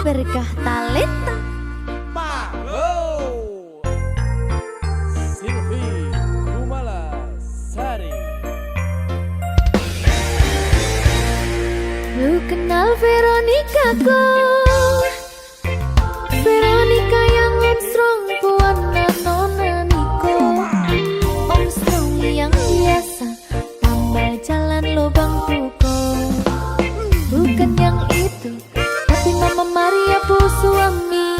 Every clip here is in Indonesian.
Berkah talenta. Mago Silvi Kumala Sari. Lu kenal Veronica kok? Veronica yang Armstrong buana nona Niko. Armstrong yang biasa tambal jalan lubang tuko. Bukan yang itu, tapi Mama Maria bu suami.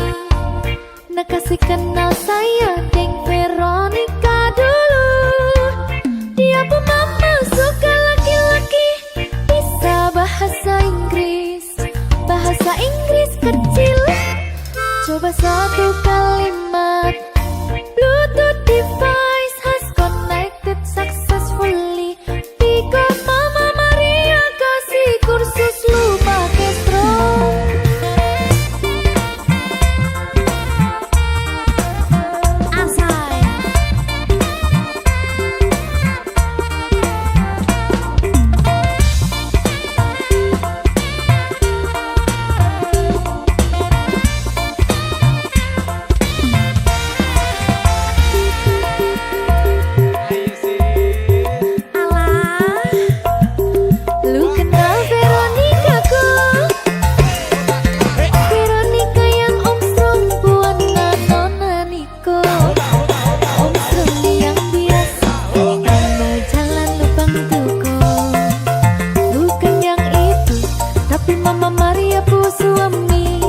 Nak kasih kenal saya deng Veronica dulu. Dia bu mama suka laki-laki, bisa bahasa Inggris. Bahasa Inggris kecil. Coba satu kalimat. Bluetooth device has connected successfully. Because Mama Maria kasih kursus lu pakai strong. Asai. Lu kenal Veronica kok? Veronica yang Armstrong buana nona Niko. Armstrong yang biasa tambal jalan lubang tuko. Bukan yang itu, tapi Mama Maria bu suami.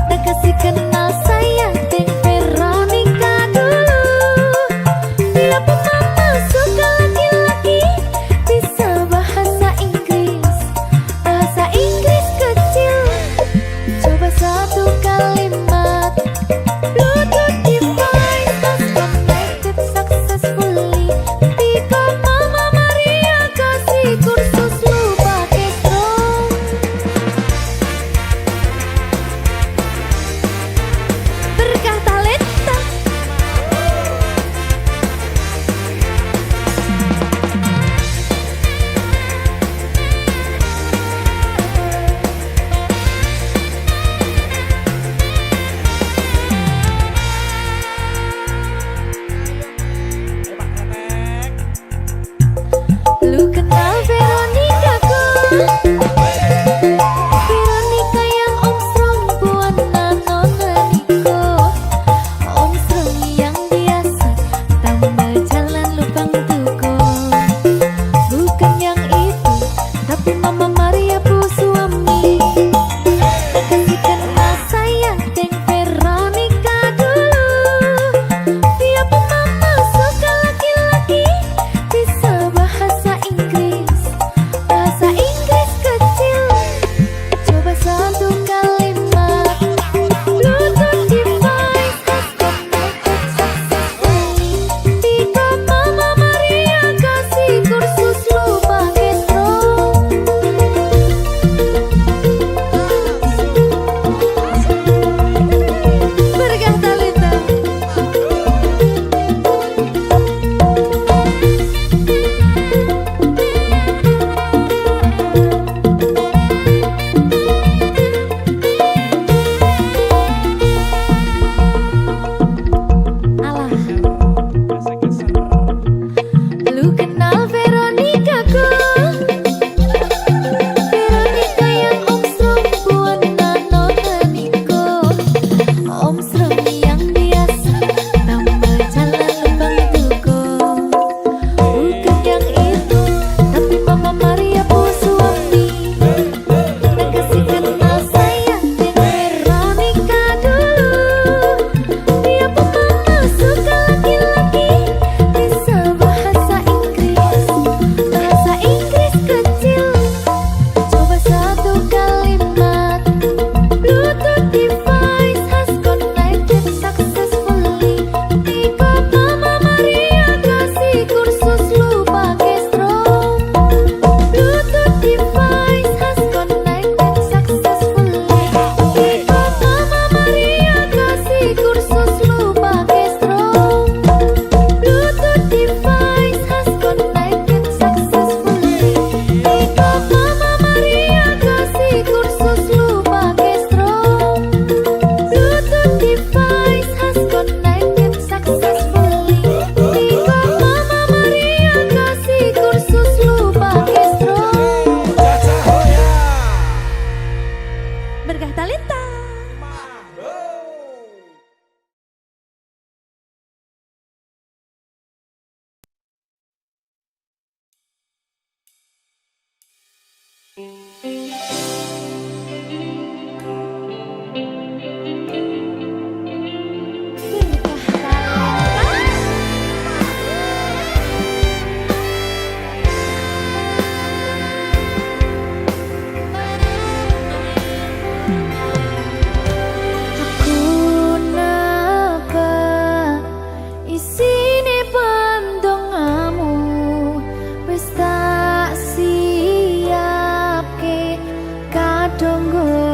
Tak kasih kenal saya deng Veronica dulu. Dia bu mama suka laki-laki, bisa bahasa Inggris. Bahasa Inggris kecil. Coba satu kalimat. Bluetooth device has connected successfully. Because Mama Maria kasih kursus lu pakai strong. Berkah talenta.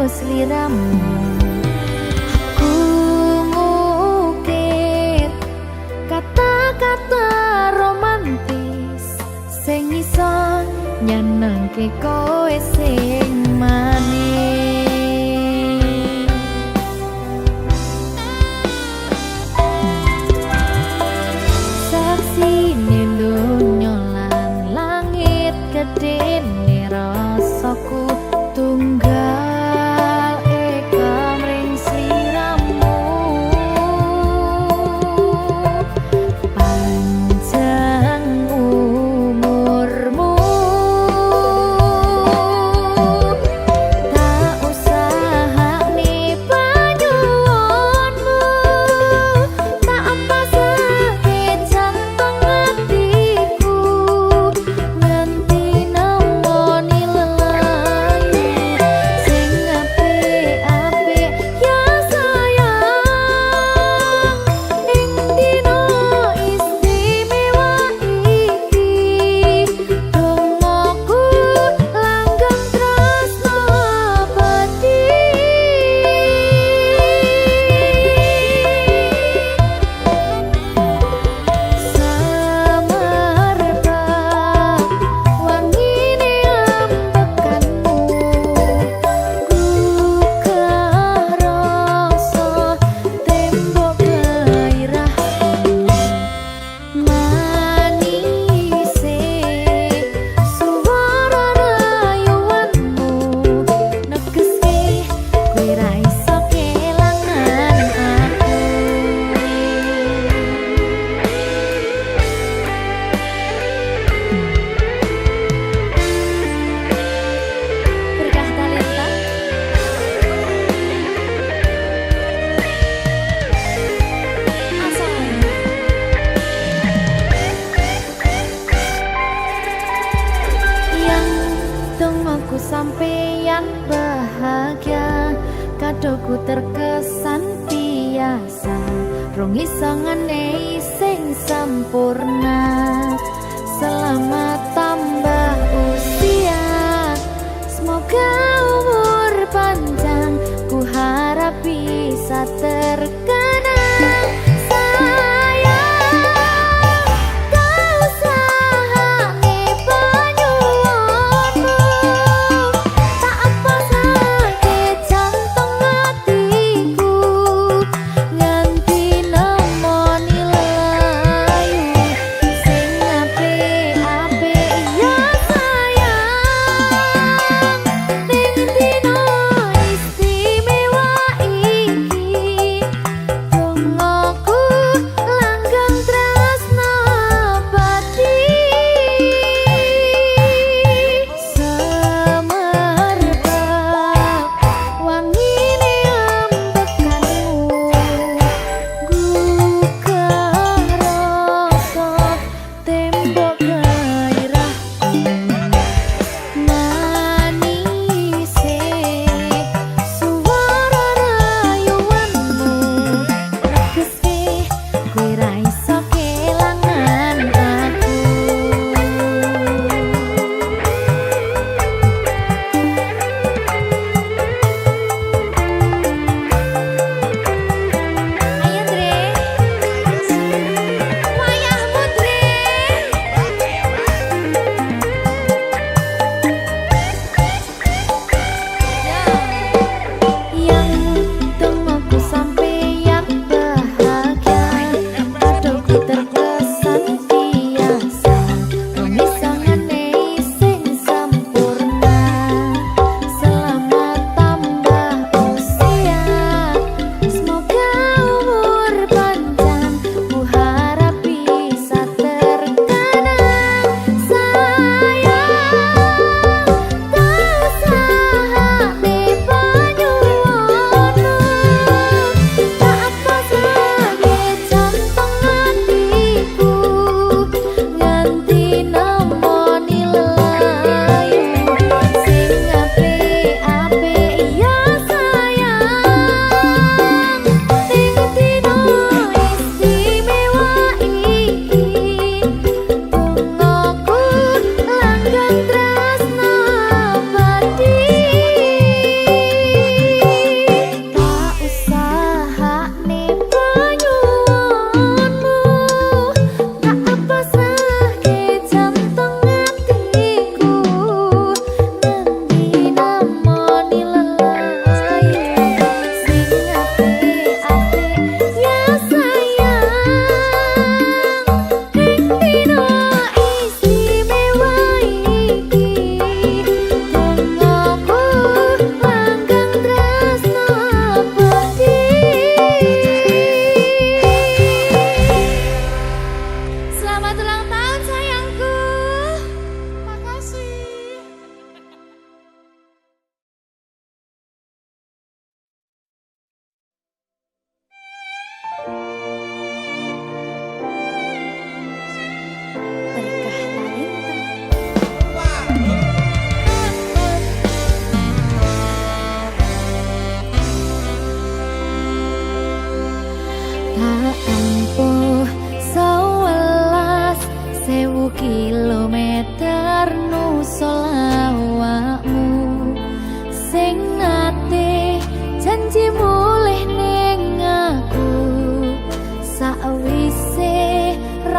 Sliramu aku ngukir kata-kata romantis sing iso nyenengke kowe sing manis. Saksine donya lan langit gedene rasaku tunggal sampeyan bahagia kadoku terkesan biasa rong iso ngenei sing sempurna. Selamat tambah usia, semoga umur panjang, ku harap bisa terkenang.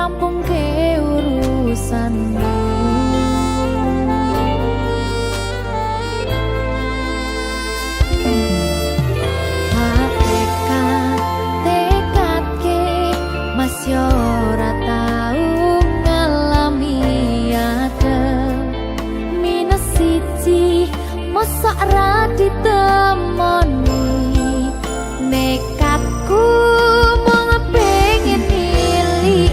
rampung ke urusanmu. Masih ora tau ngalami adem minus siji mosok ra ditemoni nekatku mung pengen milih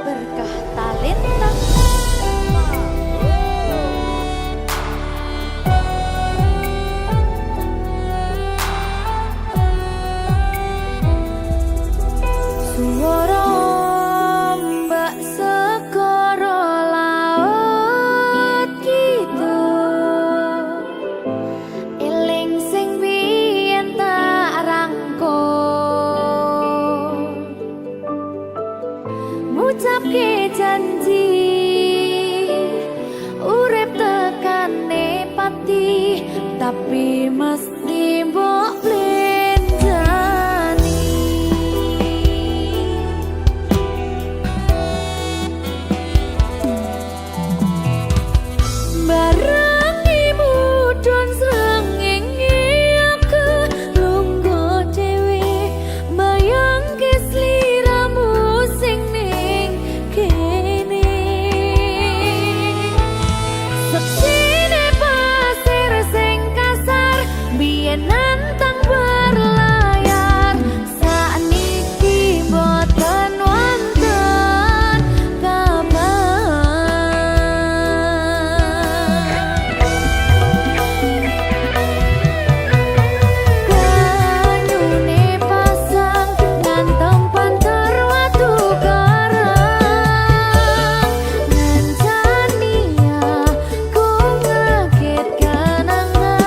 Berkah talenta. Suara mbak segara laut gitu, eling sing biyen tak rangkul, ngucapke janji urip tekane pati, tapi mesti mbok blenjani. Barangi mudhun srengenge aku lungguh dhewe, mbayangke sliramu sing ning kene. Seksine pasir sing kasar biyen nantang berlayar, sakniki boten wonten kabar. Banyune pasang ngantem panter watu karang, ngancani aku ngaget kenangan.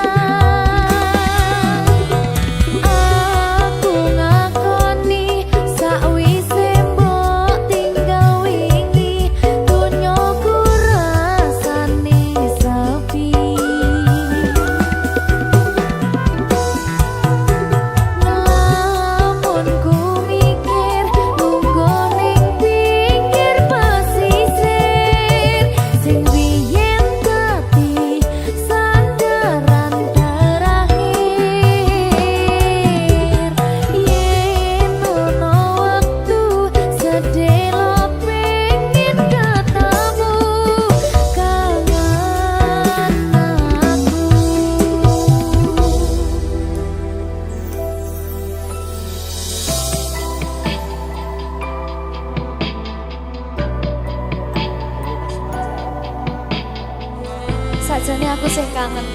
Aku ngakoni sakwise mbok tinggal wingi, dunyaku rasane sepi. Lamun ku mikir lungguh ning pinggir pesisir, sing biyen dadi sandaran terakhir. Yen ono wektu sedelo pengen ketemu kangen aku. Sajane aku sih kangen.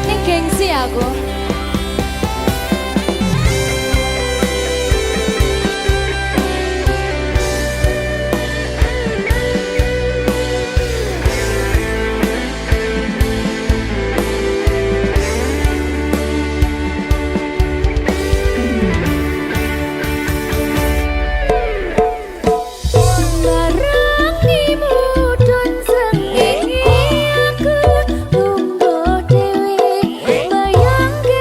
Ning gengsi aku. Barangi mudhun srengenge aku lungguh dhewe, mbayangke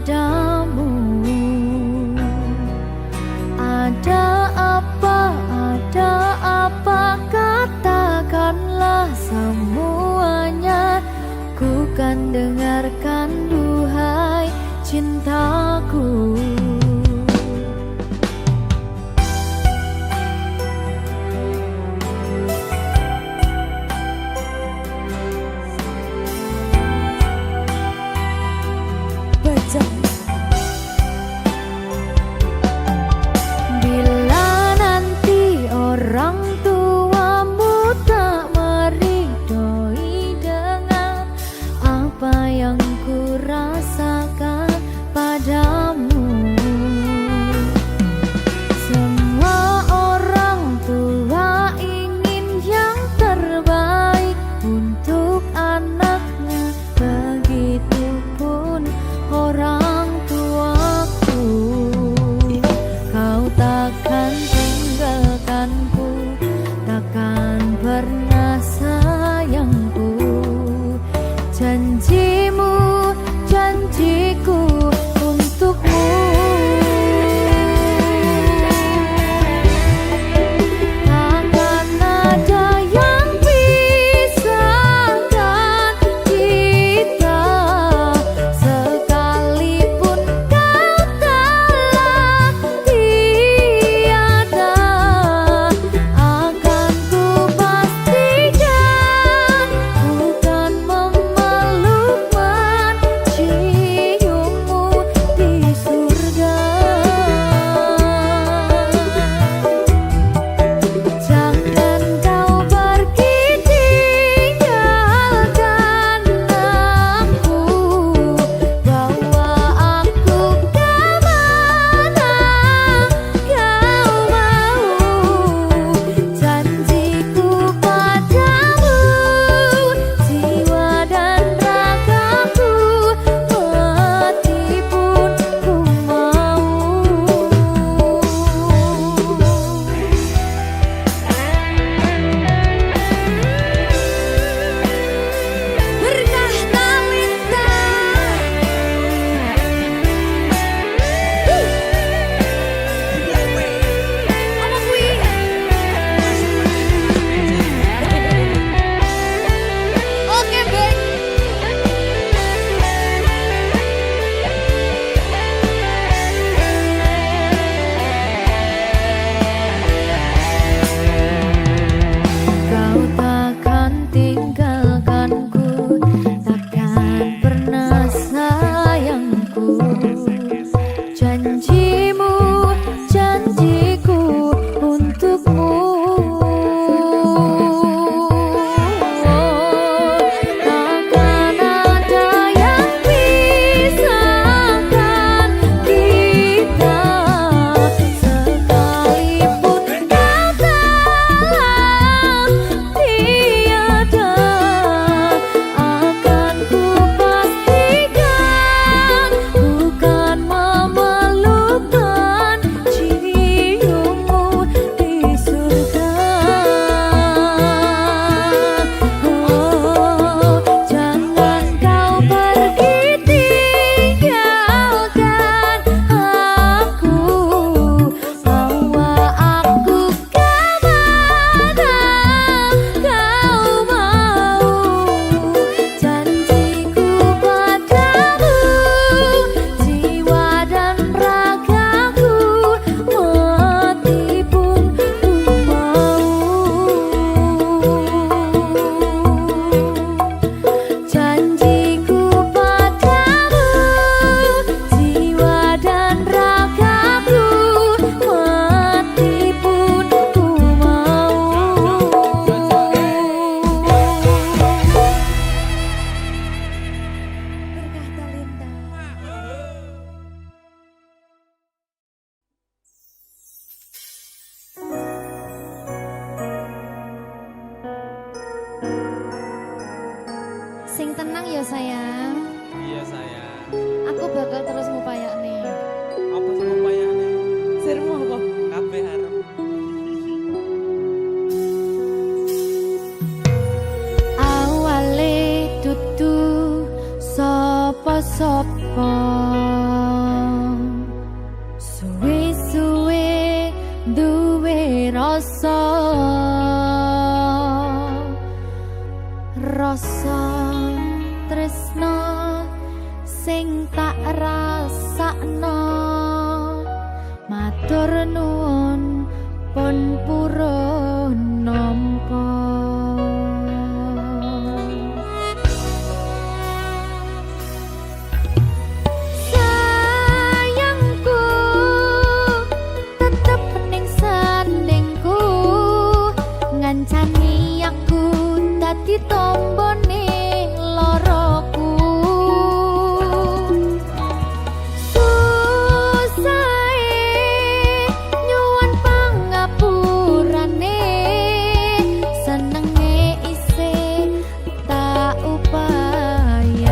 padamu. Ada apa, katakanlah semuanya. Ku kan dengarkan duhai cintaku. Bila nanti orang tuamu tak meridhoi dengan apa yang ku rasakan padamu. Semua orang tua ingin yang terbaik untuk anaknya, begitupun orang tuaku. Kau takkan tinggalkanku, takkan pernah sayangku. Janjimu, janjiku untukmu. Takkan ada yang pisahkan kita, sekalipun kau telah tiada. Akan ku pastikan bukan memeluk menciummu di surga. Jangan kau pergi tinggalkan aku, bawa aku kemana kau mau. Janjiku padamu, jiwa dan ragaku, mati pun ku mau. Berkah talenta. Omong kuwi. Oke, baik. Kau takkan tinggalkanku, takkan pernah sayangku. Janjimu, janjiku untukmu. Takkan ada yang pisahkan kita, sekalipun kau telah tiada. Akan ku pastikan bukan memeluk menciummu di surga. Oh, jangan kau pergi tinggalkan aku, bawa aku kemana kau mau. Janjiku padamu, jiwa dan ragaku, mati pun ku mau. Janjiku padamu, jiwa dan ragaku, mati pun ku mau. Berkah talenta. Sing tenang ya sayang, Iya sayang. aku bakal terus ngupayakne. Apa sih upayane? Sirmu apa? Kabeh harem. Awale dudu sapa-sapa, rasa tresno sing tak rasakno matur nuwun pun purun nampa sayangku tetep ning sandingku ngancani aku dadi tombone loroku susahe nyuwun pangapurane senenge isih tak upayane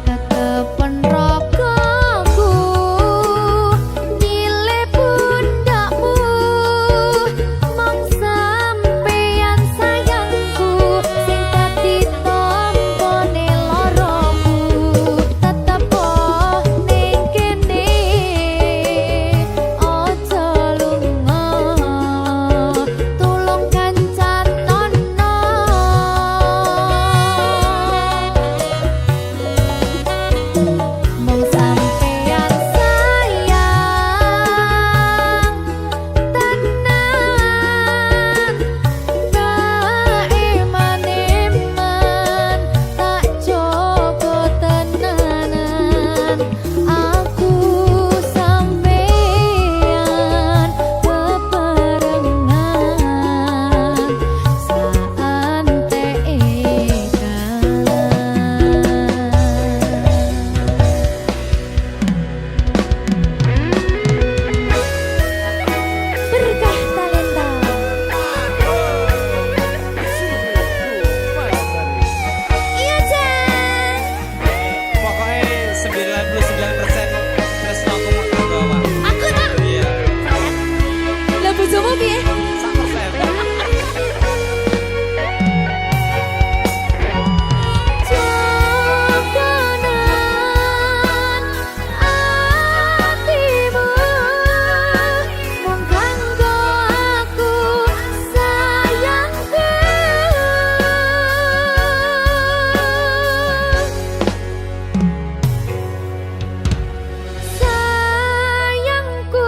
kekepen rogoku nyilih pundakmu mong sampeyan sayangku sing dadi tombone loroku tetep ning kene aja lunga tulung kancanono mong sampeyan sayang tenan tak eman-eman tak jogo tenanan aku sampeyan bebarengan saante berkah talenta iya Jan Pokoknya 99% Tresno aku mau bawa. aku tak Iya. lah bojomu piye 100%. jogonan atimu mung kanggo aku sayangku sayangku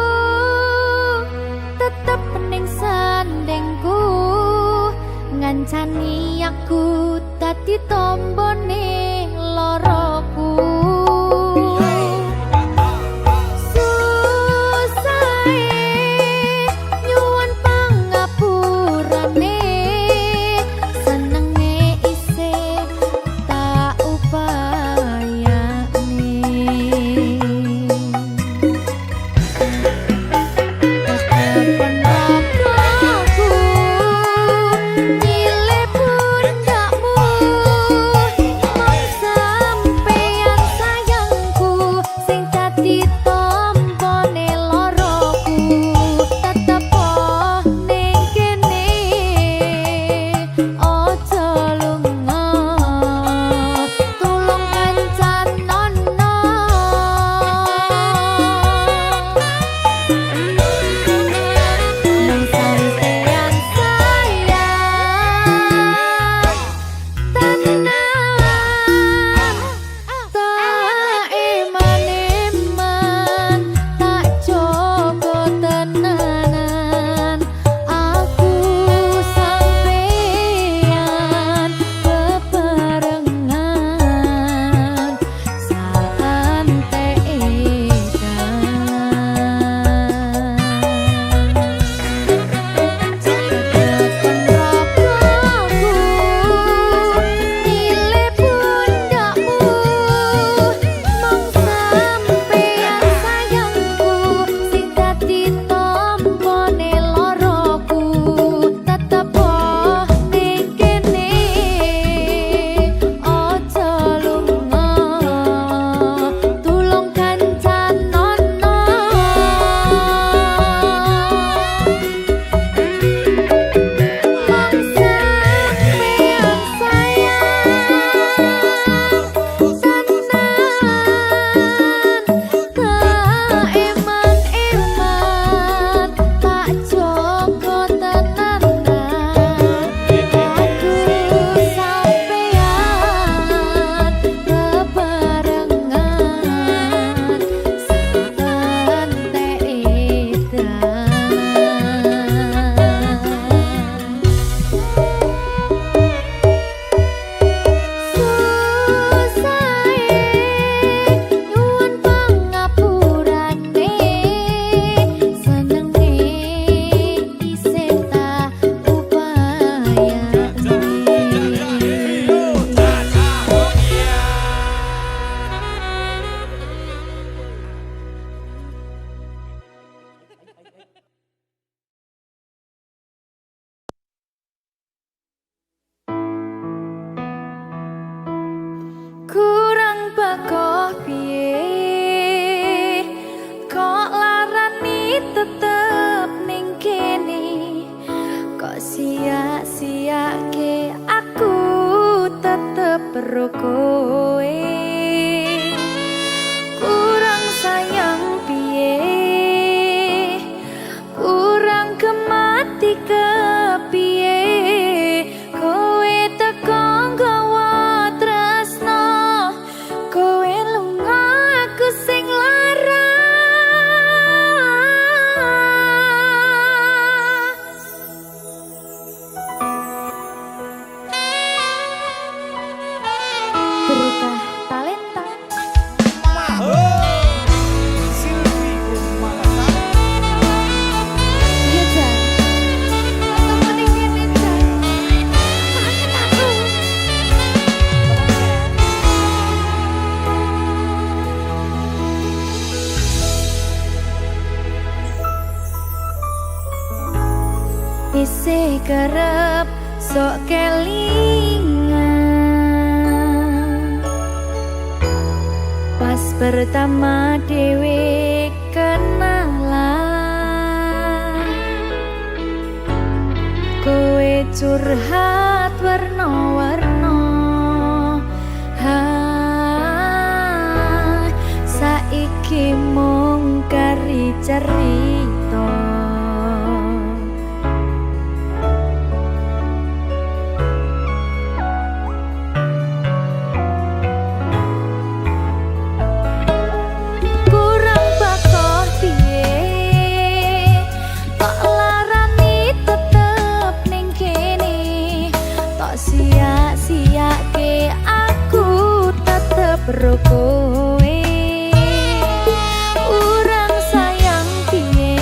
tetep ning sandingku ngancani aku dadi tombone loroku susahe nyuwun pangapurane senenge isih tak upayane kekepen rogoku nyilih pundakmu mong sampeyan sayangku sing dadi tombone loroku tetep ning kene aja lunga tulung kancanono mong sampeyan sayang tenan tak eman-eman tak jogo tenanan aku sampeyan bebarengan saante edan karo kowe. Kurang sayang piye, kurang kemati kepiye, kowe teko nggawa tresno, kowe lunga aku sing lara. Berkah talenta Silvi Kumalasan. iya Jan, atau mending ini Jan, kangen aku. Isih kerep sok kelingan pas pertama dewe kenalan, kowe curhat warna-warna, saiki mung kari cerita. Kurang bakoh piye, tak larani tetep ning kene, tak sia-siake aku tetep ro kowe. Kurang sayang piye,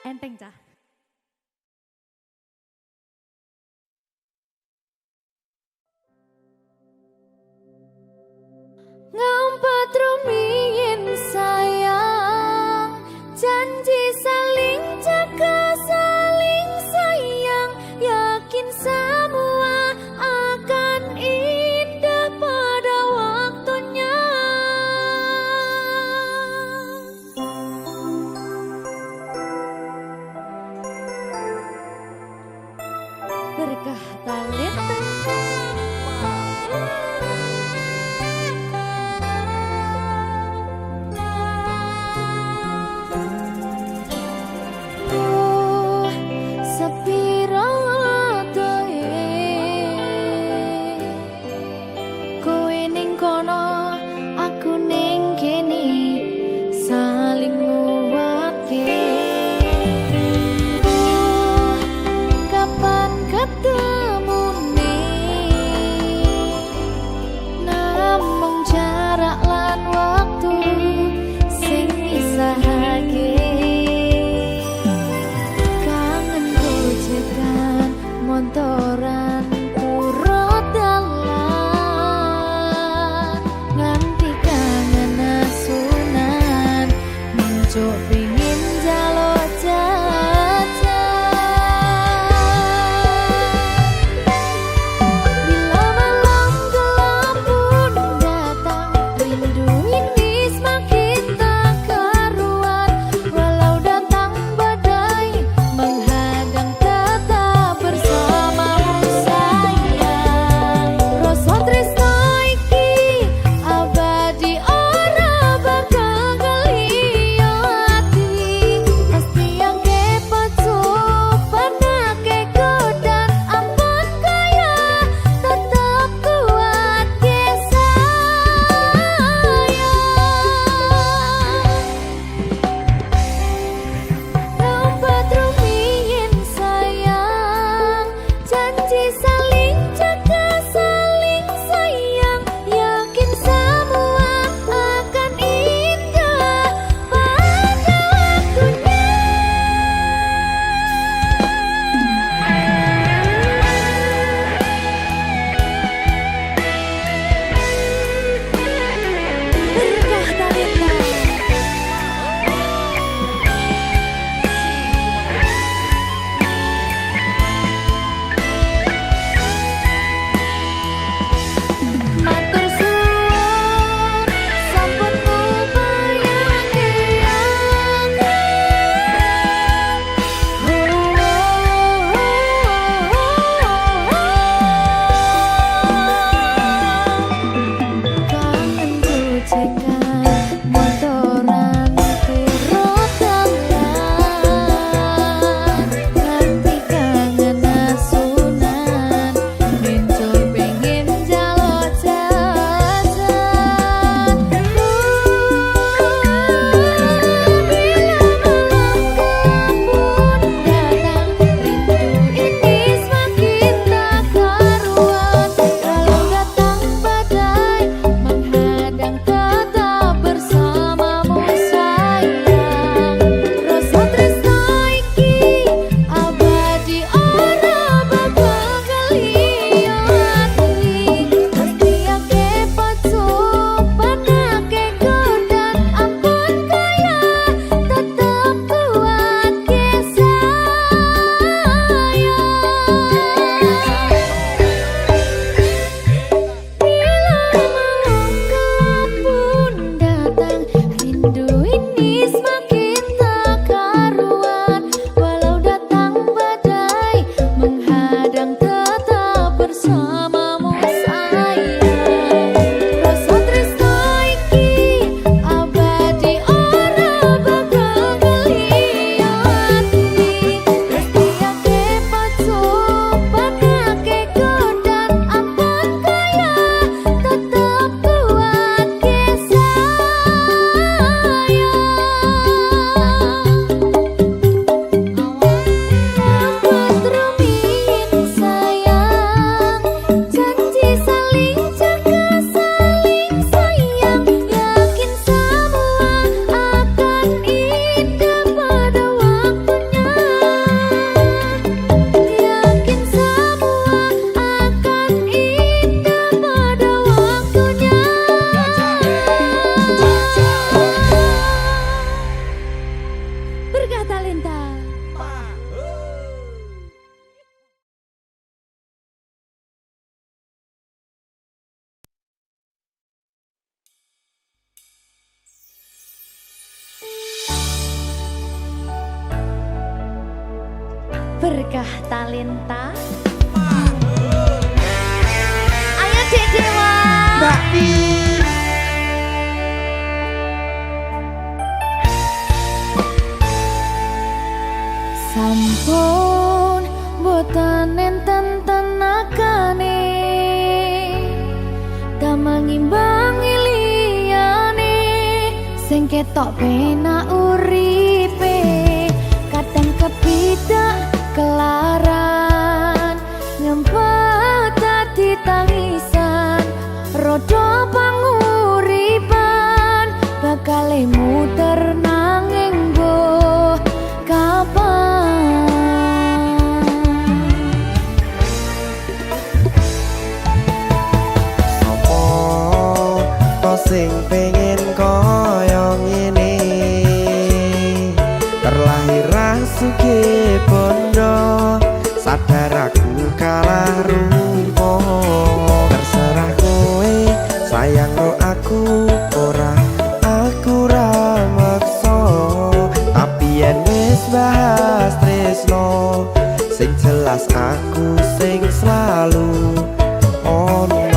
Enteng cah. Ngempet rumiyin sayang, janji saling jaga saling sayang, yakin semua akan indah pada waktunya. Berkah talenta. Ayo Dek Dewa. Mbak Di. Sampun boten enten tenagane damel ngimbangi liyane sing ketok penak uripe kadang kepidak kelaran ngempet dadi tangisan rodo panguripan bakal muter nanging mbok kapan. Sing pengen koyo ngene terlahir sugih bondo sadar aku kalah rumpo terserah kowe sayang no aku ora aku ra maksa tapi yen wis bahas tresno sing jelas aku sing selalu ono.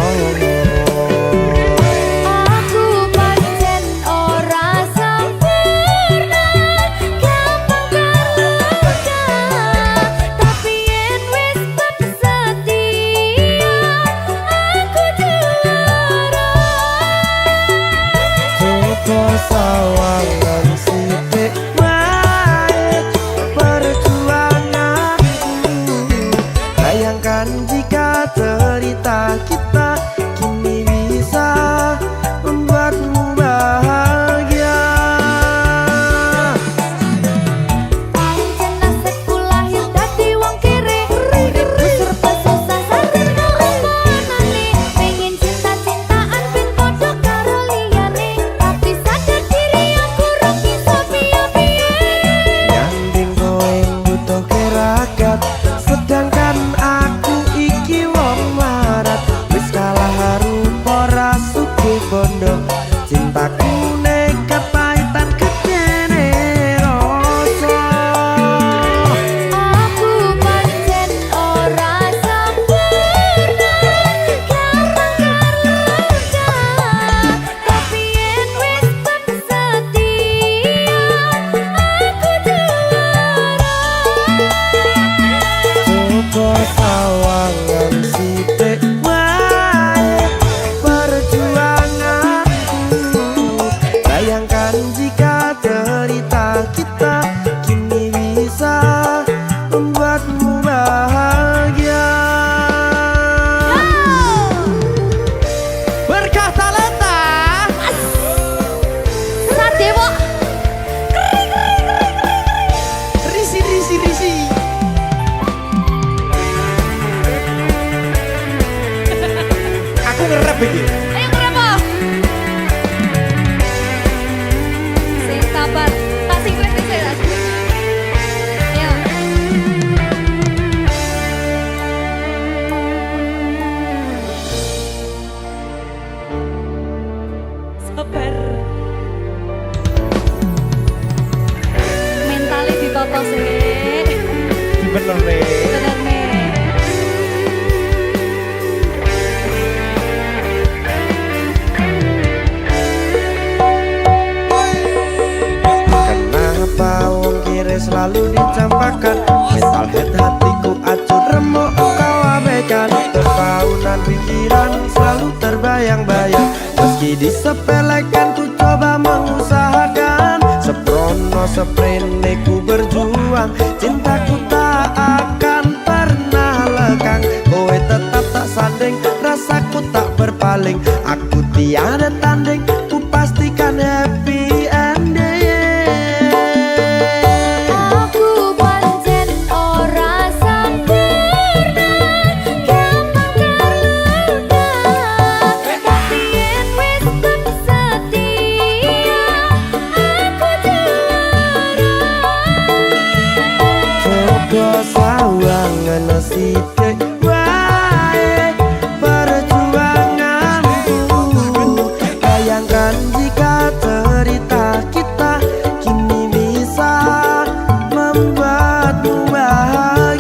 Sawangan sithik wae perjuanganku bayangkan jika cerita kita kini bisa membuatmu bahagia. Pancen nasibku lahir dadi wong kere uripku serba susah sadar keremanane pengen cinta-cintaan ben padha karo liyane tapi sadar diri aku ora bisa piye-piye Nyanding kowe butuh keragat sedangkan aku iki wong larat wis kalah rupa ra sugih bondo cintaku nekat pahitan kedene rasa. aku pancen ora sempurna gampang karo tapi yen wis setia aku juara. Coba sawangan sithik wae perjuanganku bayangkan jika cerita kita kini bisa membuatmu bahagia. Berkah talenta. Sadewo Risi. Aku ngerap iki. ayo berapa? Sing sabar, tak singkret saya. Ayo. Sabar. Mentalnya ditoto sih. Bener nih. Bener nih. Kenapa wong kiri selalu dicampakkan mental head hatiku acuh remuk kau abaikan terpaunan pikiran selalu terbayang-bayang meski disepelekan ku coba mengusahakan seprono seprene ku berjuang cintaku tak akan pernah lekang kowe tetap tak sanding rasaku tak berpaling aku tiada tanding ku pastikan happy ending. Aku pancen ora sempurna gampang terluka tapi yen wis setia aku juara. Coba sawangan sithik wae perjuanganku bayangkan jika cerita kita kini bisa membuatmu bahagia.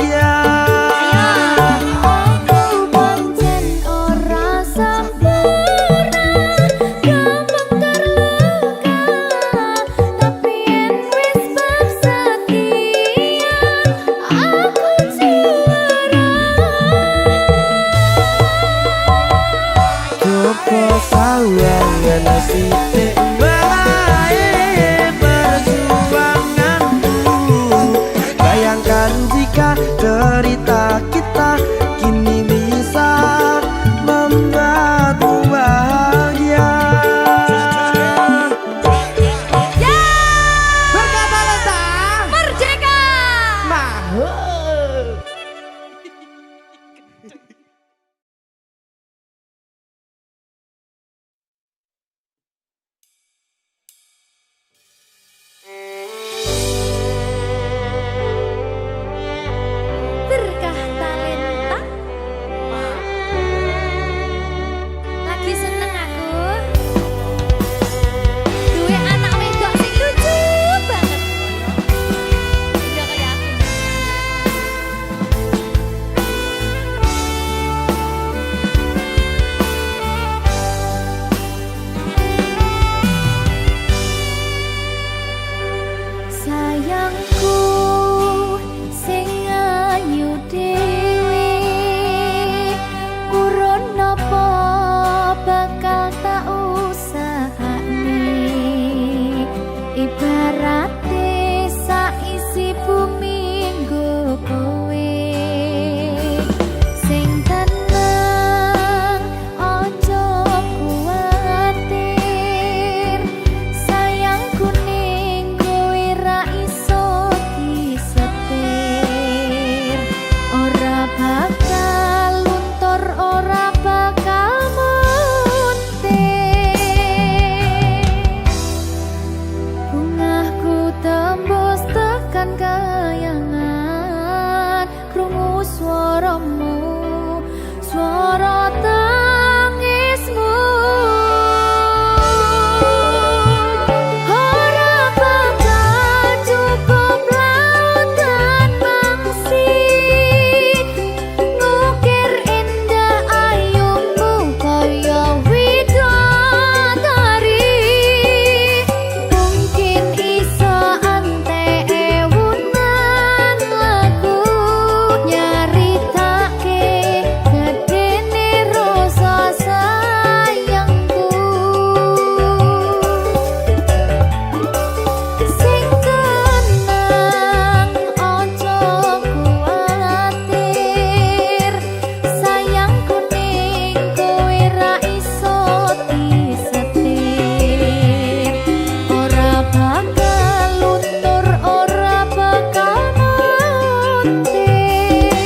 montir.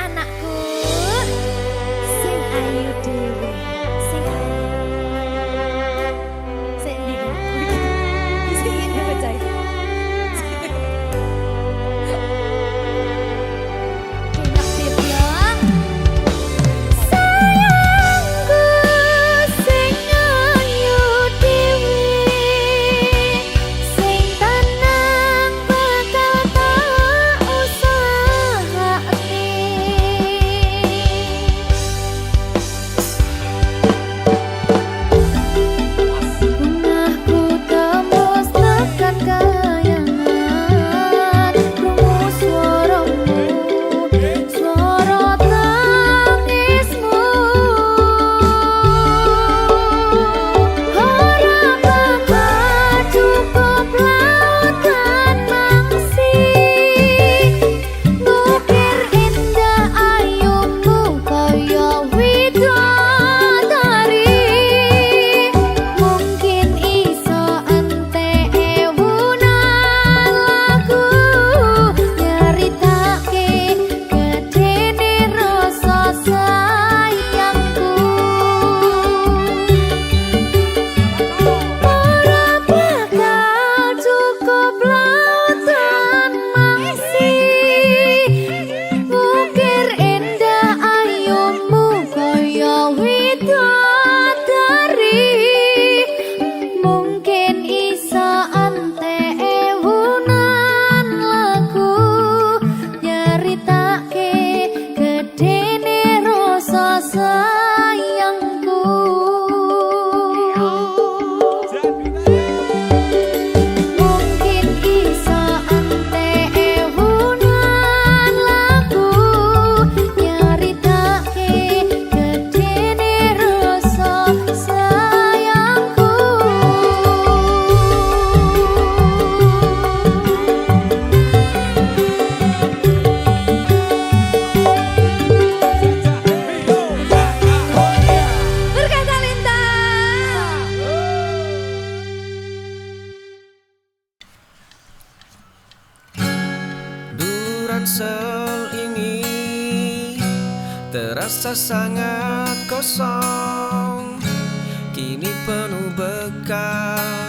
Anakku sing ayu dhewe, sing ayu. Sing ndi? Sing ini bocah. Enak sih ya. Sayangku sing ayu dhewe, sing tenang bakal tak usahake. Bungahku tembus tekan kayangan, krungu swaramu, swara tangismu. Ora bakal cukup lautan mangsi, ngukir indah ayumu kaya widodari. Mungkin iso entek ewunan lagu nyaritake gedene rasa sayangku. Ora bakal cukup lautan mangsi, ngukir indah ayumu kaya widodari. Mungkin iso entek ewunan lagu nyaritake gedene rasa sayangku. Mungkin iso entek ewunan lagu nyaritake gedene rasa sayangku. Berkata lintang. Ransel ini terasa sangat kosong, kini penuh bekal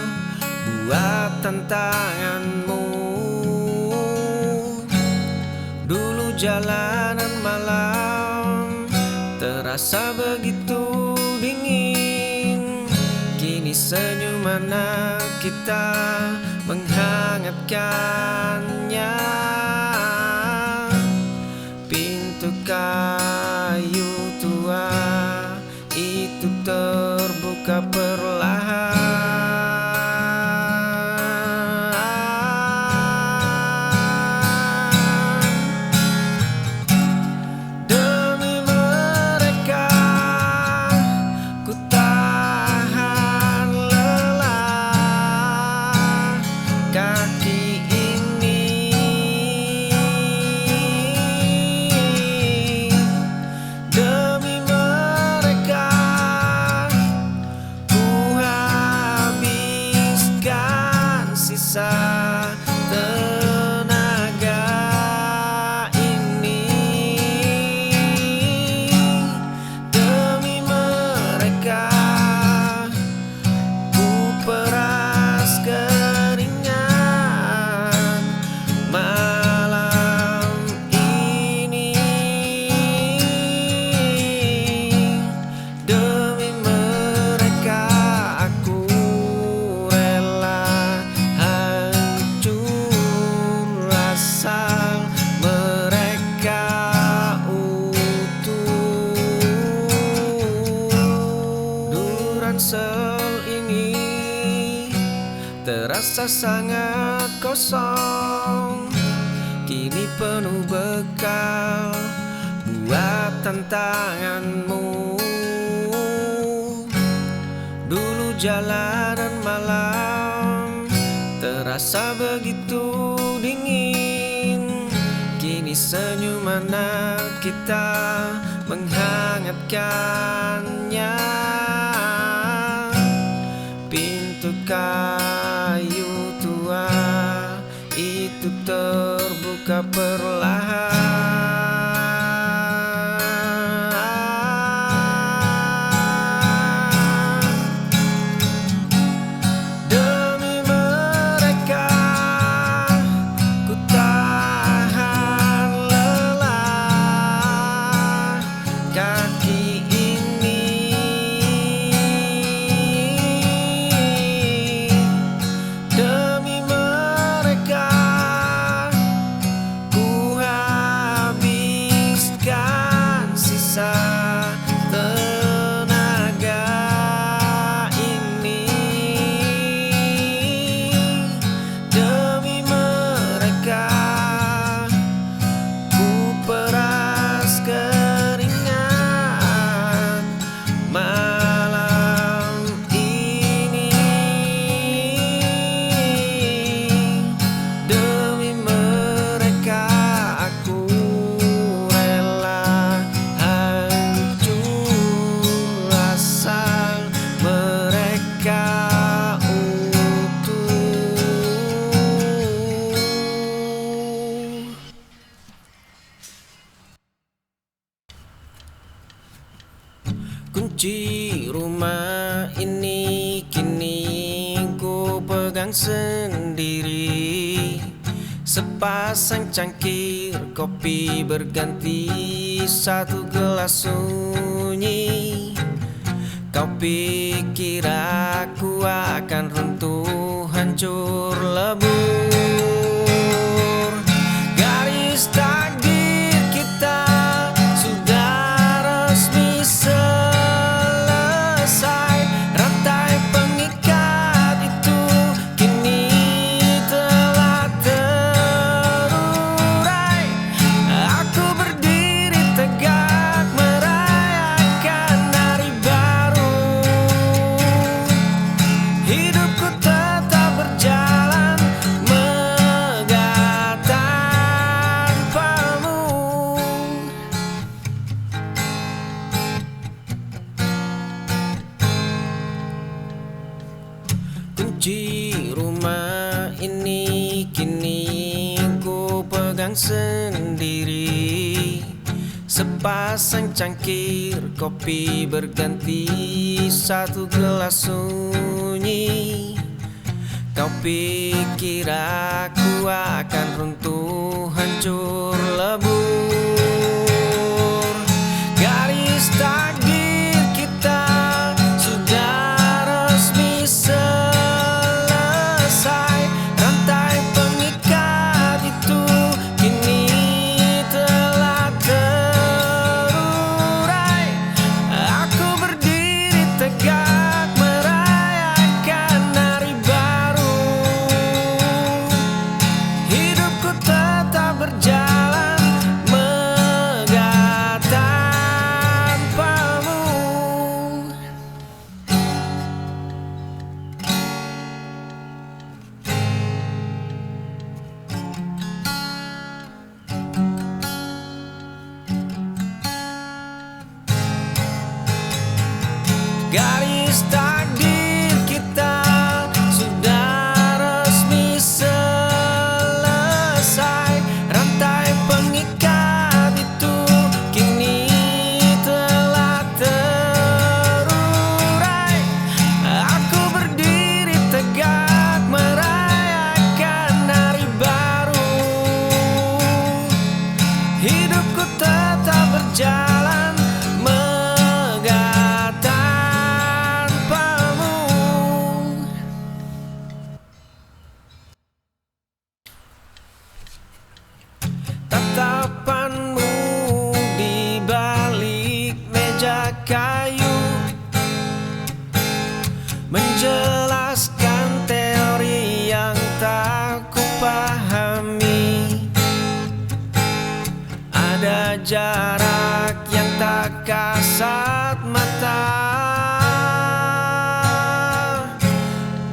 buat tantanganmu. Dulu jalanan malam terasa begitu dingin, kini senyum anak kita menghangatkannya. Pintu kayu tua itu terbuka perlahan. Demi mereka ku tahan lelah kaki ini. Demi mereka ku habiskan sisa tenaga ini. Demi mereka ku peras keringat malam ini. Demi mereka aku rela hancur asal mereka utuh. Dulu ransel ini terasa sangat kosong, kini penuh bekal buat tantanganmu. Dulu jalanan malam terasa begitu dingin, kini senyum anak kita menghangatkannya. Pintu kayu tua itu terbuka perlahan. Demi mereka ku tahan lelah kaki ini. Demi mereka ku habiskan sisa tenaga ini. Demi mereka ku peras keringat malam ini. Demi mereka aku rela hancur asal mereka utuh. Kunci rumah ini kini ku pegang sendiri. Sepasang cangkir kopi berganti satu gelas sunyi. Kau pikir aku akan runtuh hancur lebur. Garis takdir kita sudah resmi selesai. Rantai pengikat itu kini telah terurai. Aku berdiri tegak merayakan hari baru. Hidupku tetap berjalan megah tanpamu. Kunci rumah ini kini ku pegang sendiri. Sepasang cangkir kopi berganti satu gelas sunyi. Kau pikir aku akan runtuh hancur lebur. Garis takdir kita sudah resmi selesai. Rantai pengikat itu kini telah terurai. Aku berdiri tegak merayakan hari baru. Hidupku tetap berjalan megah tanpamu. Garis takdir kita sudah resmi selesai. Rantai pengikat itu kini telah terurai. Aku berdiri tegak merayakan hari baru. Hidupku tetap berjalan megah tanpamu. Tatapanmu di balik meja kayu menjelaskan teori yang tak kupahami. Ada jarak yang tak kasat mata.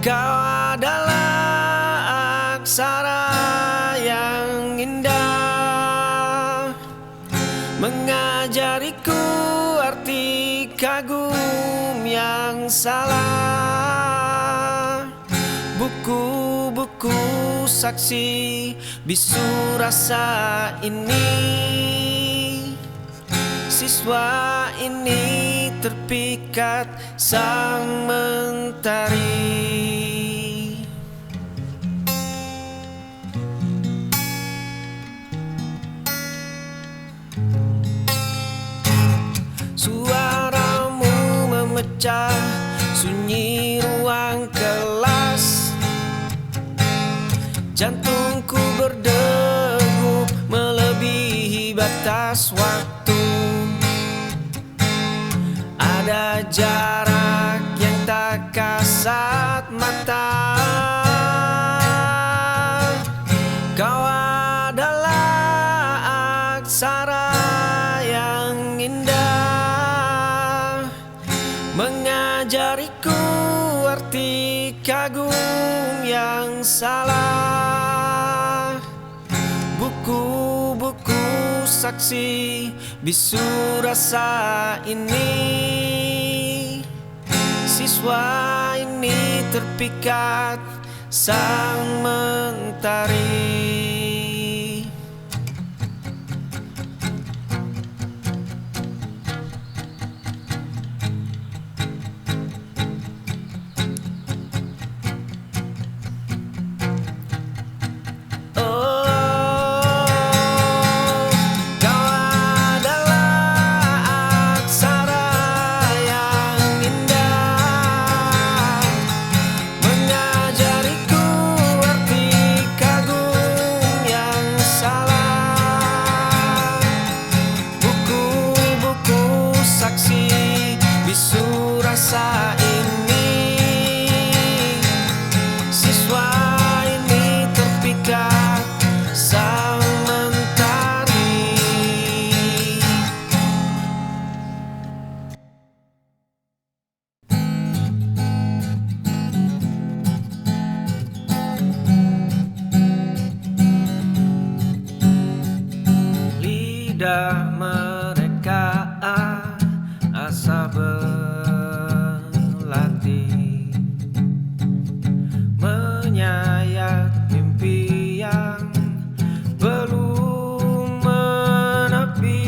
Kau adalah aksara yang indah, mengajariku arti kagum yang salah. Buku-buku saksi bisu rasa ini. Siswa ini terpikat sang mentari. Suaramu memecah sunyi ruang kelas. Jantungku berdegup melebihi batas waktu. Ada jarak yang tak kasat mata. Kau adalah aksara yang indah, mengajariku arti kagum yang salah. Buku-buku saksi bisu rasa ini. Siswa ini terpikat sang mentari. Bisu rasa ini. Siswa ini terpikat sang mentari. Lidah mereka asa berlatih, menyayat mimpi yang belum menepi.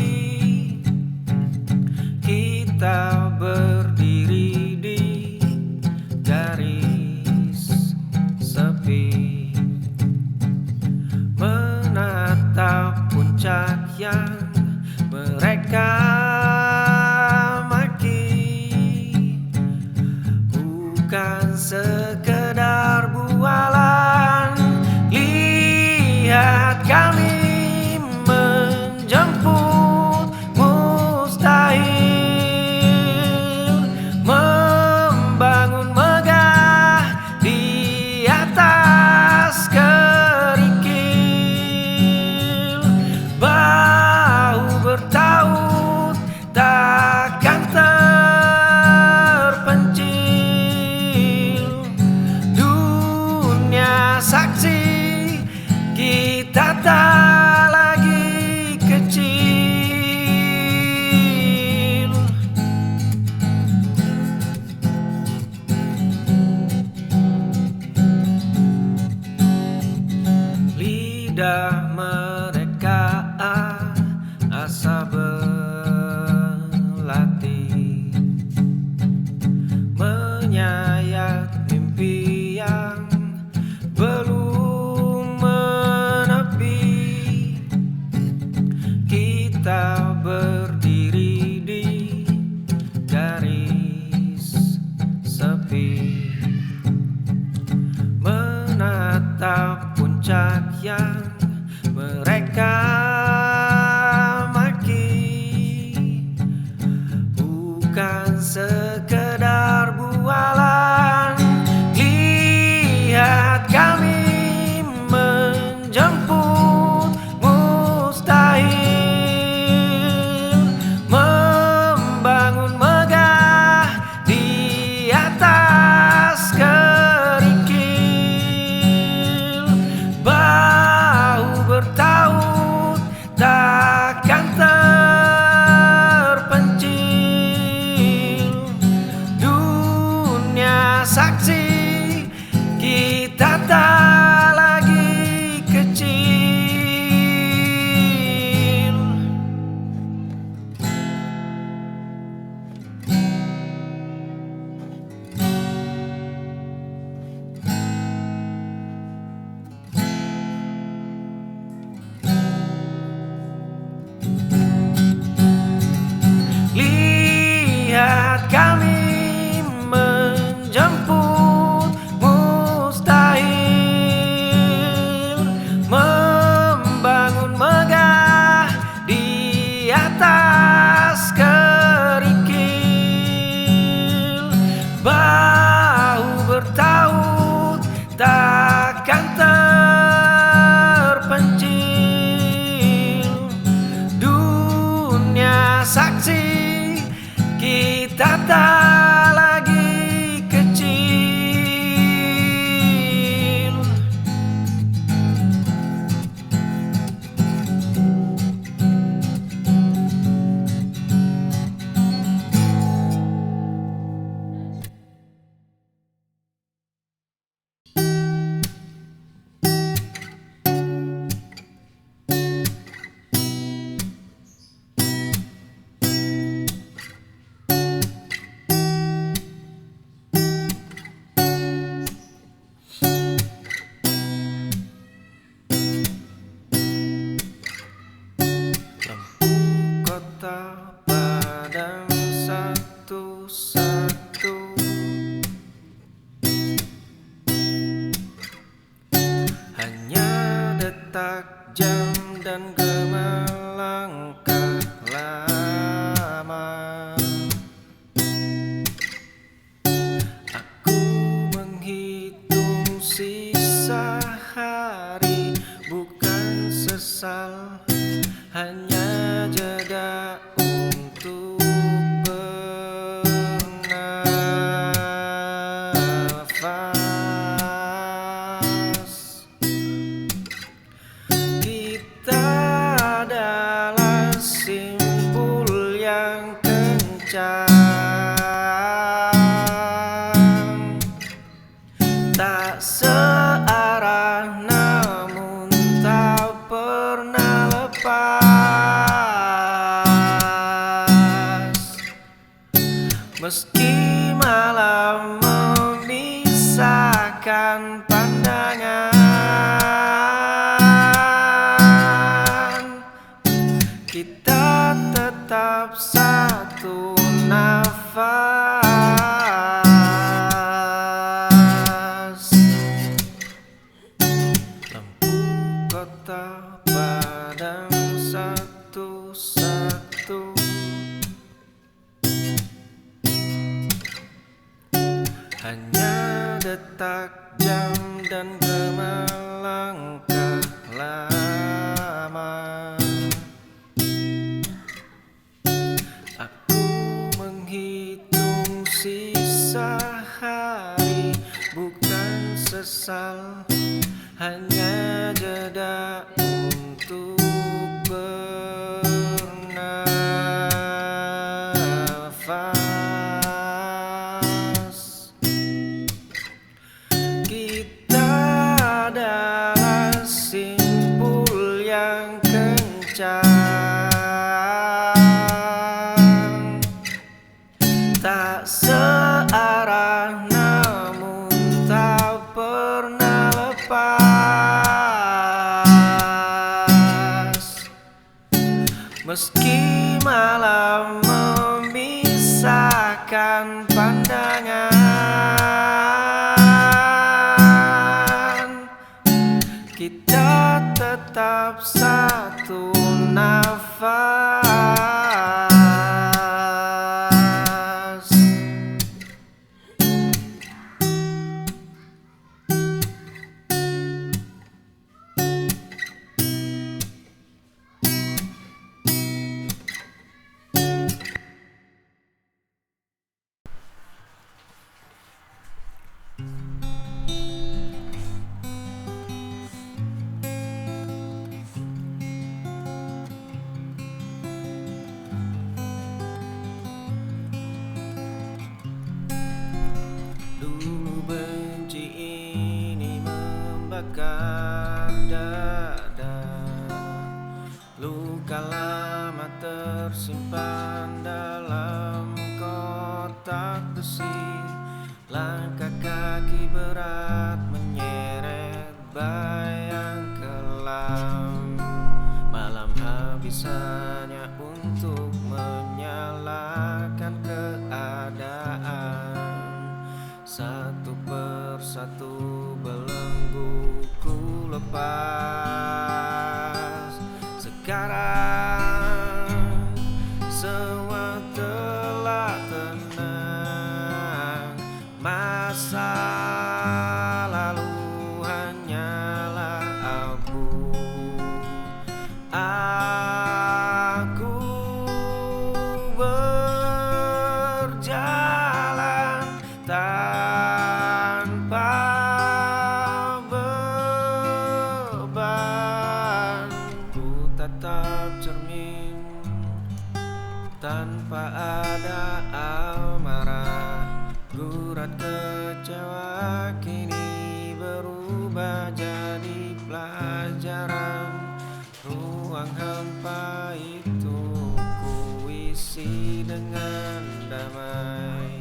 Kita berdiri di garis sepi, menatap puncak yang mereka bukan sekedar bualan. Lihat kami menjemput mustahil, membangun megah di atas kerikil. Bahu bertaut takkan saksi, kita tak lagi kecil. Lidah mereka asa berlatih, menyayat mimpi yang belum menepi. Kita berdiri di garis sepi, menatap puncak yang mereka maki. Bukan sekedar bualan. Lihat kami menjemput mustahil, membangun megah di atas kerikil. Bahu bertaut kita lagi kecil. Kota padam satu-satu, hanya detak jam dan gema langkah lama. Aku menghitung sisa hari, bukan sesal, hanya jeda untuk bernafas. Kita adalah simpul yang kencang, tak searah namun tak pernah lepas. Meski malam memisahkan pandangan, kita tetap satu nafas. Lampu kota padam satu-satu, hanya detak jam dan gema langkah lama. Aku menghitung sisa hari, bukan sesal, hanya jeda untuk bernafas. Kita adalah simpul yang kencang, tak searah namun tak pernah lepas. Meski malam memisahkan pandangan, kita tetap satu nafas. Dulu benci ini membakar dada, luka lama tersimpan dalam kotak besi. Langkah kaki berat menyeret bayang kelam. Malam habis hanya untuk menyalakan keadaan. Satu persatu belenggu ku lepas. Sekarang semua telah tenang. Masa lalu hanyalah abu. Aku berjalan dengan damai.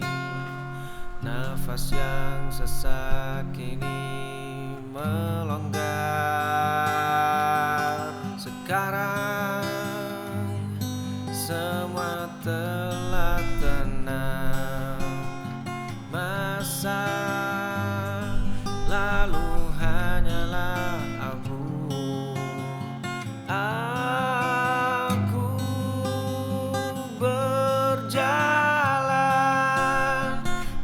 Nafas yang sesak kini melonggar. Sekarang semua telah tenang. Masa lalu hanyalah abu. Aku berjalan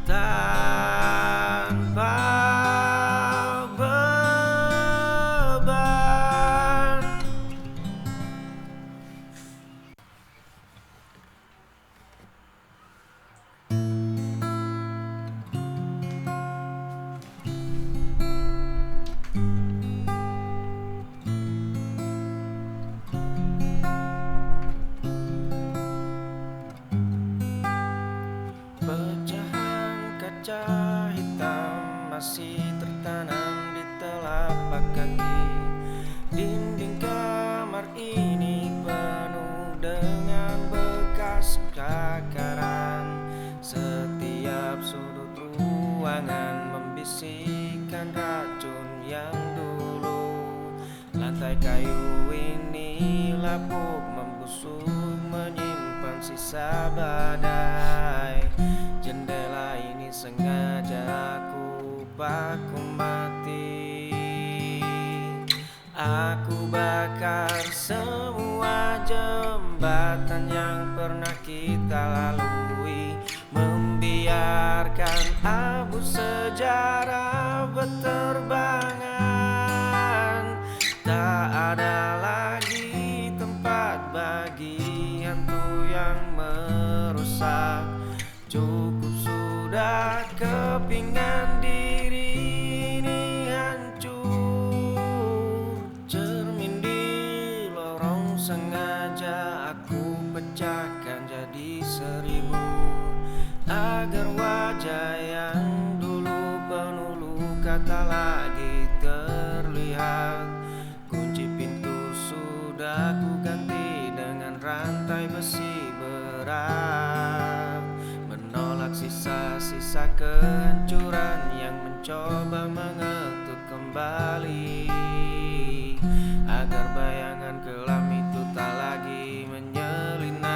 tanpa beban. Pecahan kaca hitam masih tertanam di telapak kaki. Dinding kamar ini penuh dengan bekas cakaran. Setiap sudut ruangan membisikkan racun yang dulu. Lantai kayu ini lapuk membusuk, menyimpan sisa badai. Jendela ini sengaja aku paku mati. Aku bakar semua jembatan yang pernah kita lalui, membiarkan abu sejarah berterbangan. Tak ada lagi tempat bagi hantu yang merusak. Cukup sudah kepingan diri ini hancur. Cermin di lorong sengaja aku pecahkan jadi 1000, agar wajah yang dulu penuh luka tak lagi terlihat. Kunci pintu sudah ku ganti dengan rantai besi berat, menolak sisa-sisa kehancuran yang mencoba mengetuk kembali, agar bayangan kelam itu tak lagi menyelinap.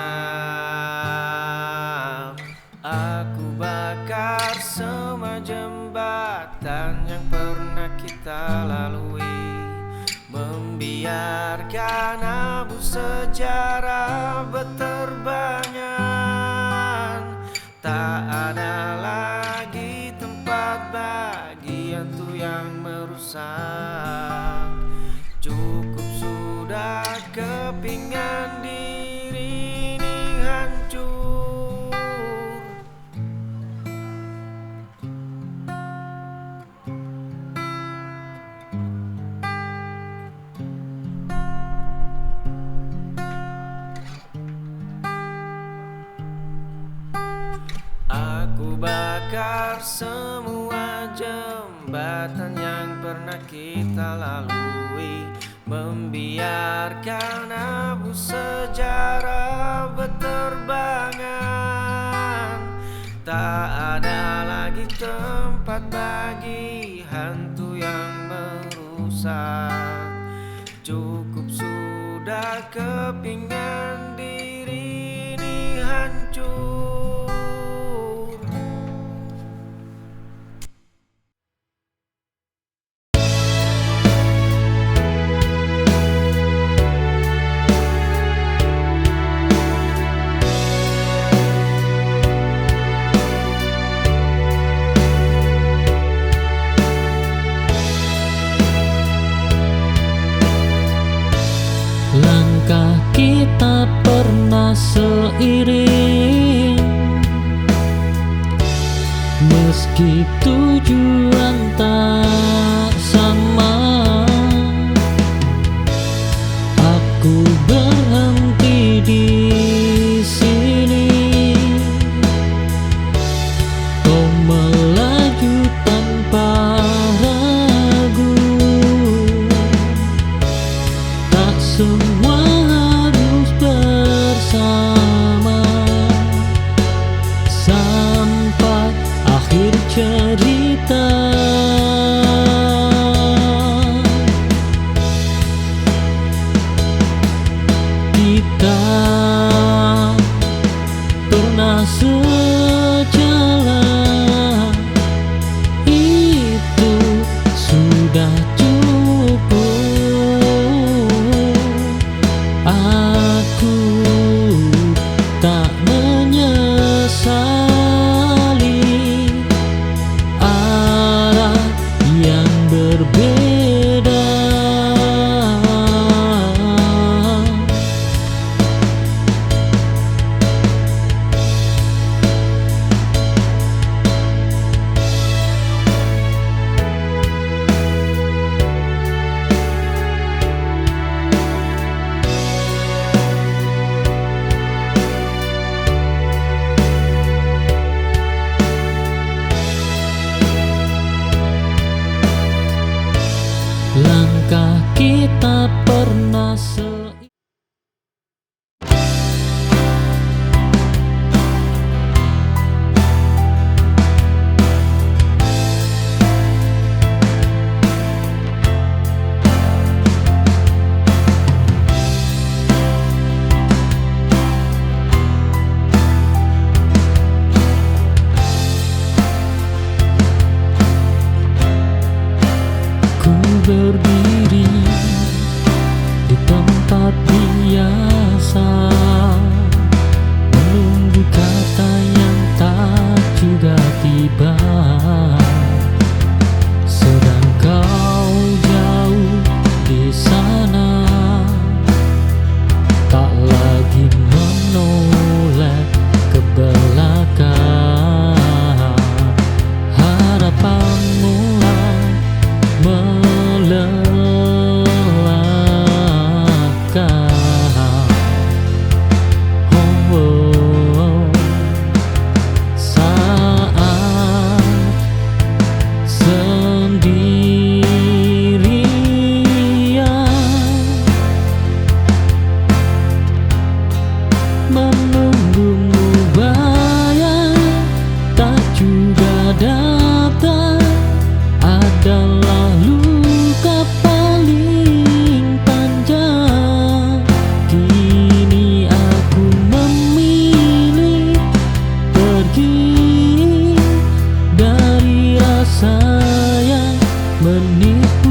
Aku bakar semua jembatan yang pernah kita lalui, membiarkan abu sejarah berterbangan. Tak ada lagi tempat bagi hantu yang merusak. Cukup sudah kepingan diri ini hancur. Aku bakar semua jembatan yang pernah kita lalui, membiarkan abu sejarah berterbangan. Tak ada lagi tempat bagi hantu yang merusak. Cukup sudah kepingan diri ini hancur. Langkah kita pernah seiring, meski tujuan tak sama. Aku berhenti di sini, kau melaju tanpa ragu. Tak semua harus bersama. menipu